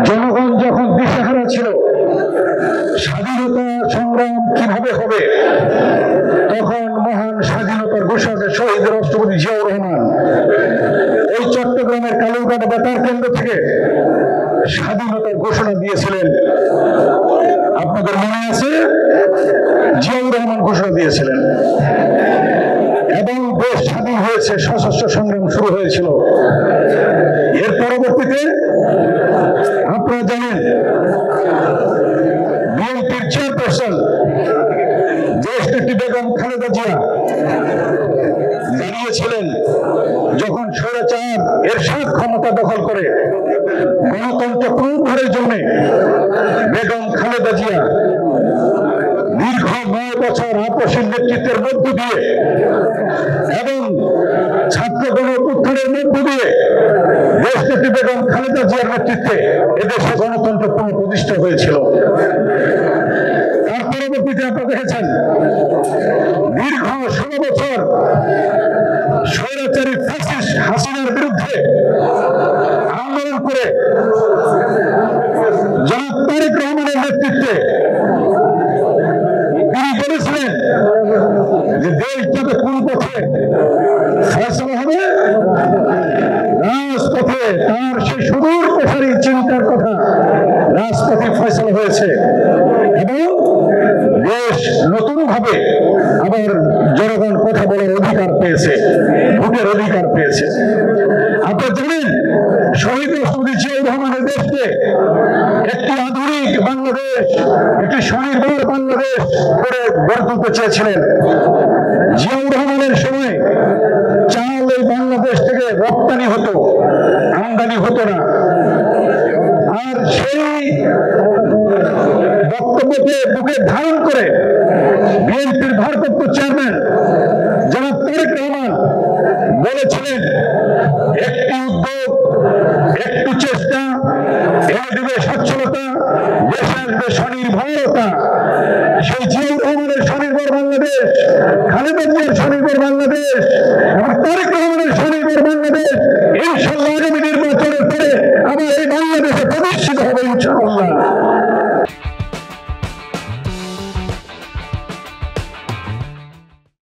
জনগণ যখন দিশেহারা ছিল স্বাধীনতা সংগ্রাম কিভাবে হবে, তখন মহান স্বাধীনতার ঘোষণা শহীদ রাষ্ট্রপতি জিয়াউর রহমান এই চট্টগ্রামের কালুরঘাট বেতার কেন্দ্র থেকে স্বাধীনতার ঘোষণা দিয়েছিলেন। আপনাদের মনে আছে? জিয়াউর রহমান ঘোষণা দিয়েছিলেন এবং দেশ স্বাধীন হয়েছে, সশস্ত্র সংগ্রাম শুরু হয়েছিল। এর পরবর্তীতে আপনারা জানেন বিএনপির চেয়ারপারসন দেশনেত্রী বেগম খালেদা জিয়া দাঁড়িয়েছিলেন যখন স্বৈরাচার এরশাদ ক্ষমতা দখল করে গণতন্ত্র পুনরুদ্ধারের জন্য বেগম খালেদা জিয়া দীর্ঘ 9 বছর আপসের নেতৃত্বের মধ্য দিয়ে এবং ছাত্র গণ-অভ্যুত্থানের মধ্য দিয়ে দেশনেত্রী বেগম খালেদা জিয়ার নেতৃত্বে এদেশে গণতন্ত্র পুনঃপ্রতিষ্ঠা হয়েছিল। তার পরবর্তীতে আপনারা দেখেছেন দীর্ঘ 16 বছর স্বৈরাচারী ফ্যাসিস্ট হাসিনার বিরুদ্ধে আন্দোলন করে জনাব তারেক রহমানের নেতৃত্বে তিনি বলেছিলেন যে দেশ যাতে কোন পথে ফয়সালা হবে, রাজপথে। তার সেই সুদূর প্রসারী চিন্তার কথা রাজপথে ফয়সালা হয়েছে এবং দেশ নতুন ভাবে আবার জনগণ কথা বলার অধিকার পেয়েছে, ভোটের অধিকার পেয়েছে। আপনারা জানেন শহীদ রাষ্ট্রপতি জিয়াউর রহমানের দেশকে একটি আধুনিক বাংলাদেশ, একটি স্বনির্ভর বাংলাদেশ করে গড়ে তুলতে চেয়েছিলেন। জিয়াউর রহমানের সময় চাল এই বাংলাদেশ থেকে রপ্তানি হতো, আমদানি হতো না। আর সেই বক্তব্যকে বুকে ধারণ করে বিএনপির ভারপ্রাপ্ত চেয়ারম্যান জনাব তারেক রহমান বলেছিলেন একটি উদ্যোগ, একটু চেষ্টা এনে দেবে সচ্ছলতা, দেশে আসবে স্বনির্ভরতা। সেই জিয়াউর রহমানের স্বনির্ভর বাংলাদেশ, খালেদা জিয়ার স্বনির্ভর বাংলাদেশ এবং তারেক রহমানের স্বনির্ভর বাংলাদেশ ইনশাআল্লাহ আগামী নির্বাচনের পরে আবার এই বাংলাদেশে প্রতিষ্ঠিত হবে ইনশাআল্লাহ।